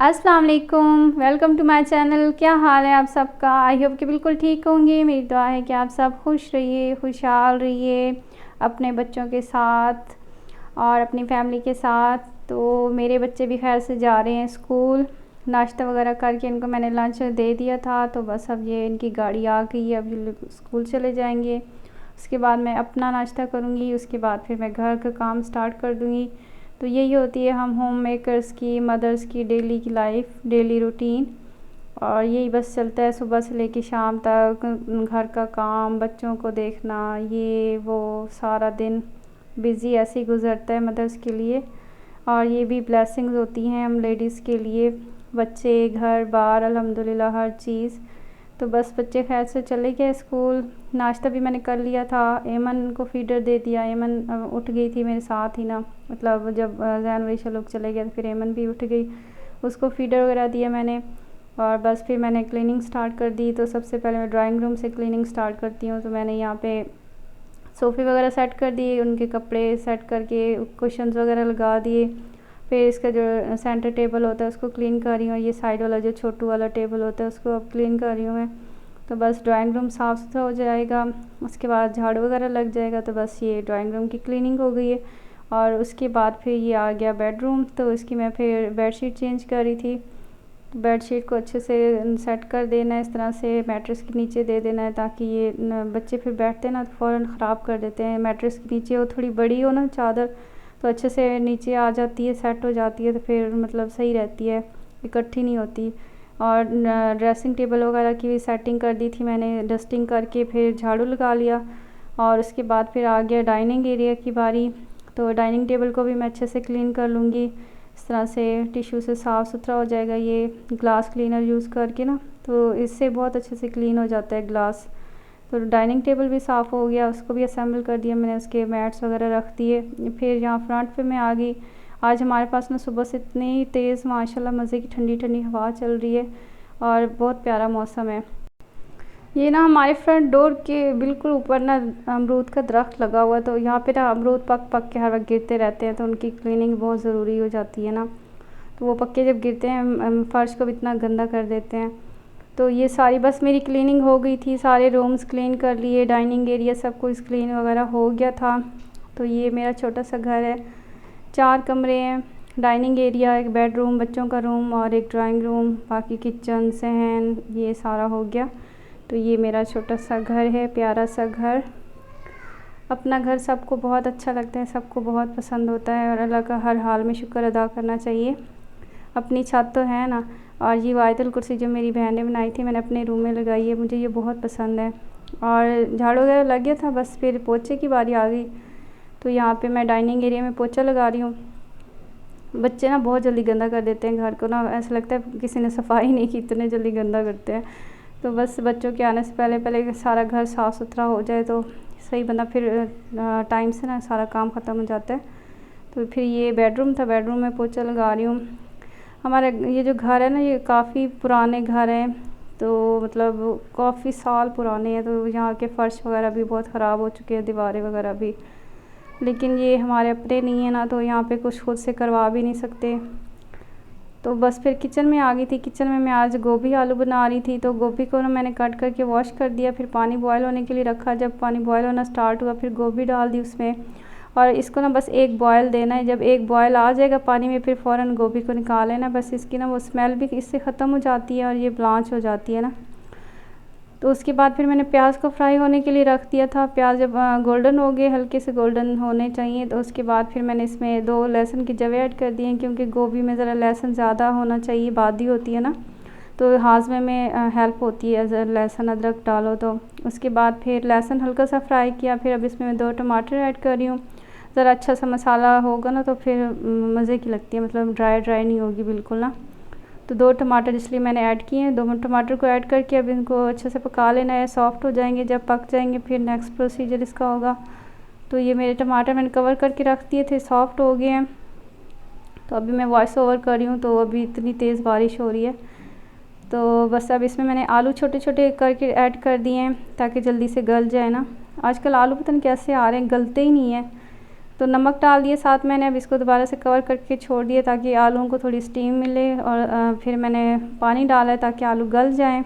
अस्सलाम वालेकुम, welcome to my channel. क्या हाल है आप सबका? आई होप कि बिल्कुल ठीक होंगे। मेरी दुआ है कि आप सब खुश रहिए, खुशहाल रहिए अपने बच्चों के साथ और अपनी फैमिली के साथ। तो मेरे बच्चे भी खैर से जा रहे हैं स्कूल। नाश्ता वगैरह करके इनको मैंने लंच दे दिया था, तो बस अब ये इनकी गाड़ी आ गई है, अब ये लोग स्कूल चले जाएंगे। उसके बाद मैं अपना नाश्ता करूँगी, उसके बाद फिर मैं घर का काम स्टार्ट कर दूँगी। तो यही होती है हम होम मेकर्स की, मदर्स की डेली की लाइफ, डेली रूटीन। और यही बस चलता है सुबह से लेके शाम तक, घर का काम, बच्चों को देखना, ये वो सारा दिन बिज़ी ऐसे ही गुज़रता है मदर्स के लिए। और ये भी ब्लेसिंग्स होती हैं हम लेडीज़ के लिए, बच्चे, घर बार, अल्हम्दुलिल्लाह हर चीज़। तो बस बच्चे खैर से चले गए स्कूल। नाश्ता भी मैंने कर लिया था, एमन को फीडर दे दिया। एमन उठ गई थी मेरे साथ ही ना, मतलब जब जैन वरीशा लोग चले गए तो फिर एमन भी उठ गई, उसको फीडर वगैरह दिया मैंने। और बस फिर मैंने क्लीनिंग स्टार्ट कर दी। तो सबसे पहले मैं ड्राइंग रूम से क्लीनिंग स्टार्ट करती हूँ। तो मैंने यहाँ पे सोफ़े वगैरह सेट कर दिए, उनके कपड़े सेट करके कुशन्स वगैरह लगा दिए। फिर इसका जो सेंटर टेबल होता है उसको क्लीन कर रही हूँ, ये साइड वाला जो छोटू वाला टेबल होता है उसको अब क्लीन कर रही हूँ मैं। तो बस ड्राइंग रूम साफ़ सुथरा हो जाएगा, उसके बाद झाड़ू वगैरह लग जाएगा, तो बस ये ड्राइंग रूम की क्लीनिंग हो गई है। और उसके बाद फिर ये आ गया बेडरूम। तो इसकी मैं फिर बेडशीट चेंज कर रही थी। बेडशीट को अच्छे से सेट कर देना है, इस तरह से मैट्रेस के नीचे दे देना है, ताकि ये बच्चे फिर बैठते हैं ना तो फ़ौरन ख़राब कर देते हैं। मैट्रेस के नीचे वो थोड़ी बड़ी हो ना चादर, तो अच्छे से नीचे आ जाती है, सेट हो जाती है, तो फिर मतलब सही रहती है, इकट्ठी नहीं होती। और ड्रेसिंग टेबल वगैरह की भी सेटिंग कर दी थी मैंने, डस्टिंग करके फिर झाड़ू लगा लिया। और उसके बाद फिर आ गया डाइनिंग एरिया की बारी। तो डाइनिंग टेबल को भी मैं अच्छे से क्लीन कर लूँगी, इस तरह से टिश्यू से साफ़ सुथरा हो जाएगा, ये ग्लास क्लीनर यूज़ करके ना, तो इससे बहुत अच्छे से क्लीन हो जाता है ग्लास। तो डाइनिंग टेबल भी साफ़ हो गया, उसको भी असेंबल कर दिया मैंने, उसके मैट्स वगैरह रख दिए। फिर यहाँ फ्रंट पे मैं आ गई। आज हमारे पास ना सुबह से इतनी तेज़ माशाल्लाह मज़े की ठंडी ठंडी हवा चल रही है और बहुत प्यारा मौसम है। ये ना हमारे फ्रंट डोर के बिल्कुल ऊपर ना अमरूद का दरख्त लगा हुआ है, तो यहाँ पे ना अमरूद पक पक के हर वक्त गिरते रहते हैं, तो उनकी क्लीनिंग बहुत ज़रूरी हो जाती है ना। तो वो पक्के जब गिरते हैं फ़र्श को भी इतना गंदा कर देते हैं। तो ये सारी बस मेरी क्लीनिंग हो गई थी, सारे रूम्स क्लीन कर लिए, डाइनिंग एरिया सब कुछ क्लीन वगैरह हो गया था। तो ये मेरा छोटा सा घर है, 4 कमरे हैं, डाइनिंग एरिया, एक बेडरूम, बच्चों का रूम और एक ड्राइंग रूम, बाकी किचन, सहन, ये सारा हो गया। तो ये मेरा छोटा सा घर है, प्यारा सा घर। अपना घर सबको बहुत अच्छा लगता है, सबको बहुत पसंद होता है और अल्लाह का हर हाल में शुक्र अदा करना चाहिए। अपनी छत तो है ना। और ये वायतुल कुर्सी जो मेरी बहन ने बनाई थी, मैंने अपने रूम में लगाई है, मुझे ये बहुत पसंद है। और झाड़ू वगैरह लग गया था, बस फिर पोछे की बारी आ गई। तो यहाँ पे मैं डाइनिंग एरिया में पोछा लगा रही हूँ। बच्चे ना बहुत जल्दी गंदा कर देते हैं घर को ना, ऐसा लगता है किसी ने सफाई नहीं की, इतने जल्दी गंदा करते हैं। तो बस बच्चों के आने से पहले पहले सारा घर साफ़ सुथरा हो जाए तो सही बंदा, फिर टाइम से ना सारा काम ख़त्म हो जाता है। तो फिर ये बेडरूम था, बेडरूम में पोछा लगा रही हूँ। हमारा ये जो घर है ना, ये काफ़ी पुराने घर हैं, तो मतलब काफ़ी साल पुराने हैं, तो यहाँ के फ़र्श वगैरह भी बहुत ख़राब हो चुके हैं, दीवारें वगैरह भी। लेकिन ये हमारे अपने नहीं है ना, तो यहाँ पे कुछ खुद से करवा भी नहीं सकते। तो बस फिर किचन में आ गई थी। किचन में मैं आज गोभी आलू बना रही थी, तो गोभी को ना मैंने कट करके वॉश कर दिया, फिर पानी बॉयल होने के लिए रखा। जब पानी बॉयल होना स्टार्ट हुआ फिर गोभी डाल दी उसमें, और इसको ना बस एक बॉयल देना है। जब एक बॉयल आ जाएगा पानी में, फिर फ़ौरन गोभी को निकाल लेना, बस इसकी ना वो स्मेल भी इससे ख़त्म हो जाती है और ये ब्लांच हो जाती है ना। तो उसके बाद फिर मैंने प्याज को फ्राई होने के लिए रख दिया था। प्याज जब गोल्डन हो गए, हल्के से गोल्डन होने चाहिए, तो उसके बाद फिर मैंने इसमें 2 लहसुन की जवें ऐड कर दी हैं, क्योंकि गोभी में ज़रा लहसुन ज़्यादा होना चाहिए, बादी होती है ना, तो हाजमे में हेल्प होती है अगर लहसुन अदरक डालो तो। उसके बाद फिर लहसुन हल्का सा फ्राई किया, फिर अब इसमें मैं 2 टमाटर ऐड कर रही हूँ। ज़रा अच्छा सा मसाला होगा ना तो फिर मज़े की लगती है, मतलब ड्राई ड्राई नहीं होगी बिल्कुल ना। तो 2 टमाटर इसलिए मैंने ऐड किए हैं। 2 टमाटर को ऐड करके अब इनको अच्छे से पका लेना है, सॉफ्ट हो जाएंगे। जब पक जाएंगे फिर नेक्स्ट प्रोसीजर इसका होगा। तो ये मेरे टमाटर मैंने कवर करके रख दिए थे, सॉफ्ट हो गए हैं। तो अभी मैं वॉइस ओवर कर रही हूँ, तो अभी इतनी तेज़ बारिश हो रही है। तो बस अब इसमें मैंने आलू छोटे छोटे करके ऐड कर दिए हैं, ताकि जल्दी से गल जाए ना। आजकल आलू पता नहीं कैसे आ रहे हैं, गलते ही नहीं है। तो नमक डाल दिए साथ मैंने। अब इसको दोबारा से कवर करके छोड़ दिए ताकि आलूओं को थोड़ी स्टीम मिले, और फिर मैंने पानी डाला है ताकि आलू गल जाएं,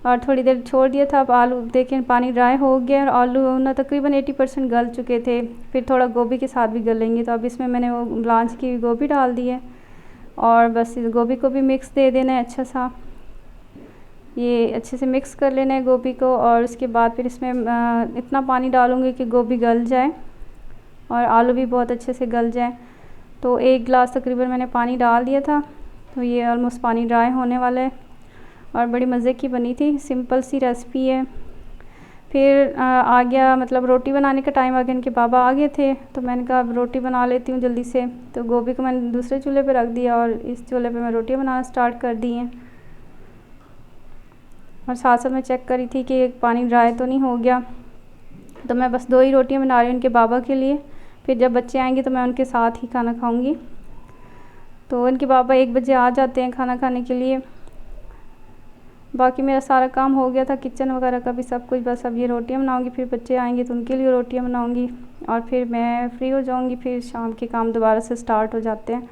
और थोड़ी देर छोड़ दिया था। अब आलू देखें पानी ड्राई हो गया और आलू ना तकरीबन 80% गल चुके थे। फिर थोड़ा गोभी के साथ भी गलेंगे, तो अब इसमें मैंने वो ब्लांच की गोभी डाल दी है, और बस इस गोभी को भी मिक्स दे देना है अच्छा सा। ये अच्छे से मिक्स कर लेना है गोभी को, और उसके बाद फिर इसमें इतना पानी डालूँगी कि गोभी गल जाए और आलू भी बहुत अच्छे से गल जाए। तो 1 गिलास तकरीबन मैंने पानी डाल दिया था, तो ये ऑलमोस्ट पानी ड्राई होने वाला है, और बड़ी मज़े की बनी थी, सिंपल सी रेसिपी है। फिर आ गया मतलब रोटी बनाने का टाइम आ गया, इनके बाबा आ गए थे, तो मैंने कहा अब रोटी बना लेती हूँ जल्दी से। तो गोभी को मैंने दूसरे चूल्हे पे रख दिया और इस चूल्हे पे मैं रोटियाँ बनाना स्टार्ट कर दी हैं, और साथ साथ मैं चेक करी थी कि पानी ड्राई तो नहीं हो गया। तो मैं बस 2 ही रोटियाँ बना रही हूँ इनके बाबा के लिए, फिर जब बच्चे आएंगे तो मैं उनके साथ ही खाना खाऊंगी। तो इनके बाबा 1 बजे आ जाते हैं खाना खाने के लिए। बाकी मेरा सारा काम हो गया था, किचन वगैरह का भी सब कुछ, बस अब ये रोटियाँ बनाऊंगी, फिर बच्चे आएंगे तो उनके लिए रोटियाँ बनाऊंगी, और फिर मैं फ्री हो जाऊंगी। फिर शाम के काम दोबारा से स्टार्ट हो जाते हैं।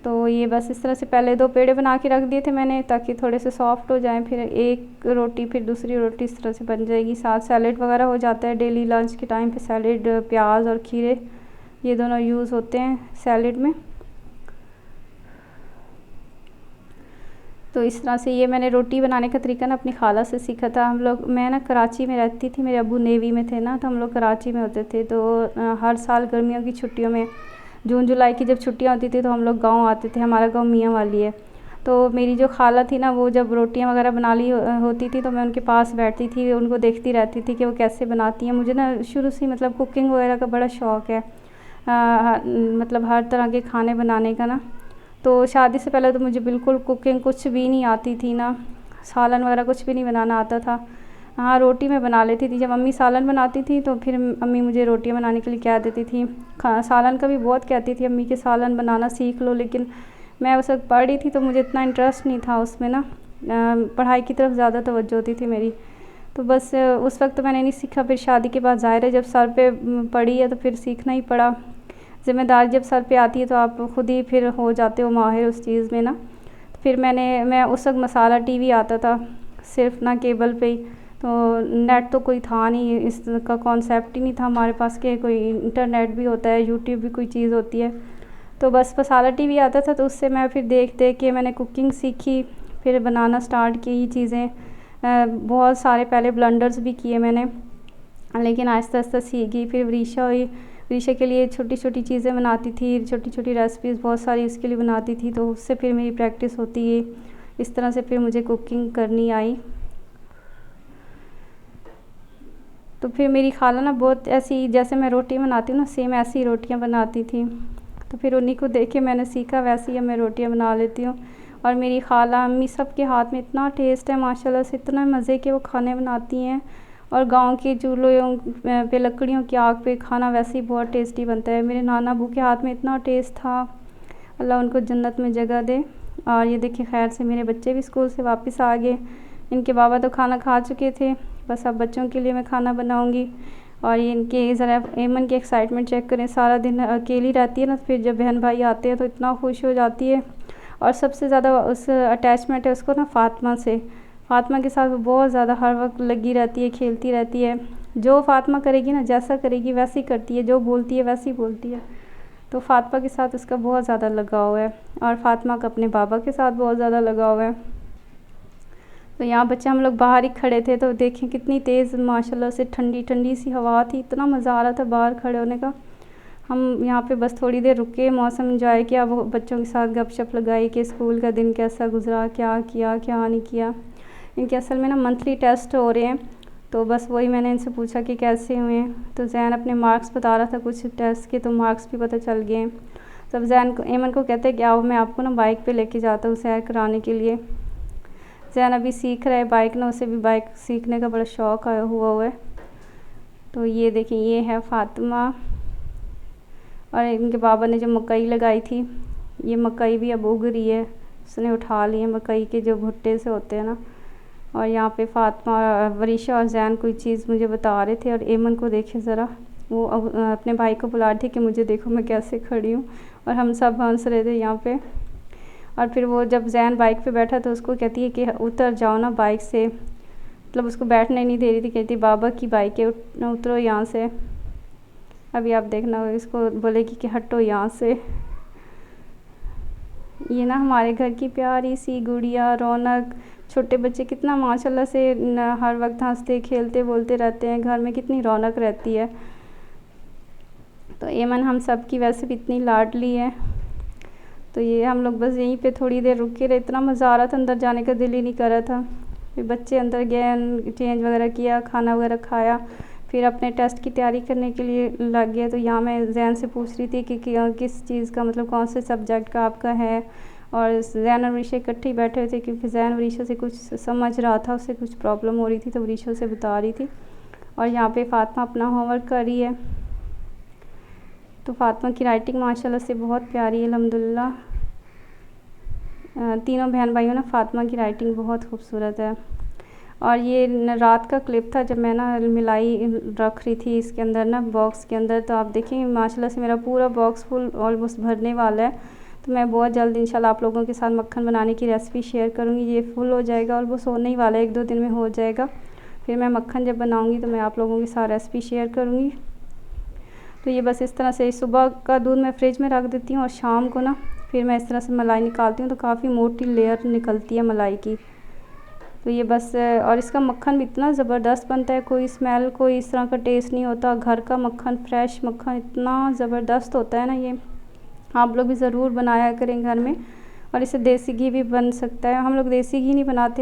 तो ये बस इस तरह से पहले 2 पेड़े बना के रख दिए थे मैंने ताकि थोड़े से सॉफ्ट हो जाएं, फिर एक रोटी, फिर दूसरी रोटी, इस तरह से बन जाएगी। साथ सैलेड वगैरह हो जाता है, डेली लंच के टाइम पे सैलेड, प्याज और खीरे ये दोनों यूज़ होते हैं सैलेड में। तो इस तरह से ये मैंने रोटी बनाने का तरीका ना अपनी खाला से सीखा था। मैं ना कराची में रहती थी, मेरे अब्बू नेवी में थे ना, तो हम लोग कराची में होते थे। तो हर साल गर्मियों की छुट्टियों में, जून जुलाई की जब छुट्टियां होती थी तो हम लोग गांव आते थे। हमारा गांव मियाँ वाली है। तो मेरी जो खाला थी ना, वो जब रोटियां वगैरह बना ली होती थी तो मैं उनके पास बैठती थी, उनको देखती रहती थी कि वो कैसे बनाती हैं। मुझे ना शुरू से मतलब कुकिंग वगैरह का बड़ा शौक़ है, मतलब हर तरह के खाने बनाने का ना। तो शादी से पहले तो मुझे बिल्कुल कुकिंग कुछ भी नहीं आती थी ना, सालन वगैरह कुछ भी नहीं बनाना आता था। हाँ, रोटी मैं बना लेती थी। जब अम्मी सालन बनाती थी तो फिर अम्मी मुझे रोटियां बनाने के लिए कह देती थी। सालन का भी बहुत कहती थी अम्मी कि सालन बनाना सीख लो, लेकिन मैं उस वक्त पढ़ रही थी तो मुझे इतना इंटरेस्ट नहीं था उसमें ना, पढ़ाई की तरफ ज़्यादा तवज्जो होती थी मेरी। तो बस उस वक्त तो मैंने नहीं सीखा। फिर शादी के बाद ज़ाहिर है जब सर पे पड़ी है तो फिर सीखना ही पड़ा। ज़िम्मेदारी जब सर पे आती है तो आप खुद ही फिर हो जाते हो माहिर उस चीज़ में ना। फिर मैं उस वक्त मसाला टीवी आता था सिर्फ ना, केबल पे ही, तो नेट तो कोई था नहीं, इसका कॉन्सेप्ट ही नहीं था हमारे पास कि कोई इंटरनेट भी होता है, यूट्यूब भी कोई चीज़ होती है। तो बस मसाला टीवी आता था, तो उससे मैं फिर देख देख के मैंने कुकिंग सीखी, फिर बनाना स्टार्ट की चीज़ें। बहुत सारे पहले ब्लंडर्स भी किए मैंने, लेकिन आहिस्ता आहिस्ता सीख गई। फिर वरीशा हुई, वरीशा के लिए छोटी छोटी चीज़ें बनाती थी, छोटी छोटी रेसिपीज़ बहुत सारी उसके लिए बनाती थी, तो उससे फिर मेरी प्रैक्टिस होती है। इस तरह से फिर मुझे कुकिंग करनी आई। तो फिर मेरी खाला ना बहुत ऐसी, जैसे मैं रोटी बनाती हूँ ना सेम ऐसी ही रोटियाँ बनाती थी, तो फिर उन्हीं को देख के मैंने सीखा, वैसे ही मैं रोटियाँ बना लेती हूँ। और मेरी खाला अम्मी सब के हाथ में इतना टेस्ट है माशाल्लाह से, इतना मज़े के वो खाने बनाती हैं। और गांव के चूल्हों पे लकड़ियों की आग पे खाना वैसे ही बहुत टेस्टी बनता है। मेरे नाना अबू के हाथ में इतना टेस्ट था, अल्लाह उनको जन्नत में जगह दे। और ये देखिए खैर से मेरे बच्चे भी स्कूल से वापस आ गए। इनके बाबा तो खाना खा चुके थे, बस अब बच्चों के लिए मैं खाना बनाऊंगी। और ये इनके ज़रा एमन की एक्साइटमेंट चेक करें, सारा दिन अकेली रहती है ना, फिर जब बहन भाई आते हैं तो इतना खुश हो जाती है। और सबसे ज़्यादा उस अटैचमेंट है उसको ना फ़ातिमा से। फ़ातिमा के साथ वो बहुत ज़्यादा हर वक्त लगी रहती है, खेलती रहती है। जो फ़ातिमा करेगी ना, जैसा करेगी वैसे ही करती है, जो बोलती है वैसे ही बोलती है। तो फ़ातिमा के साथ उसका बहुत ज़्यादा लगाव है, और फ़ातिमा का अपने बाबा के साथ बहुत ज़्यादा लगाव है। तो यहाँ बच्चे हम लोग बाहर ही खड़े थे, तो देखें कितनी तेज़ माशाल्लाह से ठंडी ठंडी सी हवा थी, इतना मज़ा आ रहा था बाहर खड़े होने का। हम यहाँ पे बस थोड़ी देर रुके, मौसम एंजॉय किया, वो बच्चों के साथ गपशप लगाई कि स्कूल का दिन कैसा गुजरा, क्या किया क्या नहीं किया। इनके असल में ना मंथली टेस्ट हो रहे हैं, तो बस वही मैंने इनसे पूछा कि कैसे हुए हैं। तो जैन अपने मार्क्स बता रहा था कुछ टेस्ट के, तो मार्क्स भी पता चल गए। तब जैन को, एमन को कहते हैं कि आओ मैं आपको ना बाइक पे लेके जाता हूँ सैर कराने के लिए। जैन अभी सीख रहा है बाइक ना, उसे भी बाइक सीखने का बड़ा शौक़ आया हुआ है। तो ये देखिए ये है फ़ातिमा, और इनके बाबा ने जो मकई लगाई थी, ये मकई भी अब उग रही है, उसने उठा ली है मकई के जो भुट्टे से होते हैं ना। और यहाँ पे फ़ातिमा, वरीशा और जैन कोई चीज़ मुझे बता रहे थे, और एमन को देखे ज़रा, वो अपने भाई को बुला रही थी कि मुझे देखो मैं कैसे खड़ी हूँ, और हम सब हंस रहे थे यहाँ पे। और फिर वो जब जैन बाइक पे बैठा तो उसको कहती है कि उतर जाओ ना बाइक से, मतलब उसको बैठने नहीं दे रही थी, कहती बाबा की बाइक है उतरो यहाँ से। अभी आप देखना इसको बोलेगी कि हटो यहाँ से। ये ना हमारे घर की प्यारी सी गुड़िया रौनक, छोटे बच्चे कितना माशाल्लाह से हर वक्त हंसते खेलते बोलते रहते हैं, घर में कितनी रौनक रहती है। तो एमन हम सब की वैसे भी इतनी लाडली है। तो ये हम लोग बस यहीं पे थोड़ी देर रुके रहे, इतना मज़ा आ रहा था, अंदर जाने का दिल ही नहीं कर रहा था। फिर बच्चे अंदर गए, चेंज वगैरह किया, खाना वगैरह खाया, फिर अपने टेस्ट की तैयारी करने के लिए लग गया। तो यहाँ मैं जैन से पूछ रही थी कि किस चीज़ का मतलब कौन से सब्जेक्ट का आपका है, और जैन और वरीशा इकट्ठे ही बैठे हुए थे क्योंकि जैन वरीशा से कुछ समझ रहा था, उससे कुछ प्रॉब्लम हो रही थी तो वरीशा से बता रही थी। और यहाँ पे फ़ातिमा अपना होमवर्क कर रही है। तो फ़ातिमा की राइटिंग माशाल्लाह से बहुत प्यारी है अल्हम्दुलिल्लाह। तीनों बहन भाइयों ना फ़ातिमा की राइटिंग बहुत खूबसूरत है। और ये रात का क्लिप था जब मैं ना मिलाई रख रही थी इसके अंदर ना बॉक्स के अंदर। तो आप देखें माशाल्लाह से मेरा पूरा बॉक्स फुल ऑलमोस्ट भरने वाला है। तो मैं बहुत जल्द इंशाल्लाह आप लोगों के साथ मक्खन बनाने की रेसिपी शेयर करूँगी। ये फुल हो जाएगा, ऑलमोस्ट होने ही वाला है, 1-2 दिन में हो जाएगा। फिर मैं मक्खन जब बनाऊँगी तो मैं आप लोगों के साथ रेसिपी शेयर करूँगी। तो ये बस इस तरह से सुबह का दूध मैं फ्रिज में रख देती हूँ और शाम को ना फिर मैं इस तरह से मलाई निकालती हूँ तो काफ़ी मोटी लेयर निकलती है मलाई की। तो ये बस, और इसका मक्खन भी इतना ज़बरदस्त बनता है, कोई स्मेल कोई इस तरह का टेस्ट नहीं होता। घर का मक्खन, फ्रेश मक्खन इतना ज़बरदस्त होता है ना, ये आप लोग भी ज़रूर बनाया करें घर में। और इससे देसी घी भी बन सकता है, हम लोग देसी घी नहीं बनाते।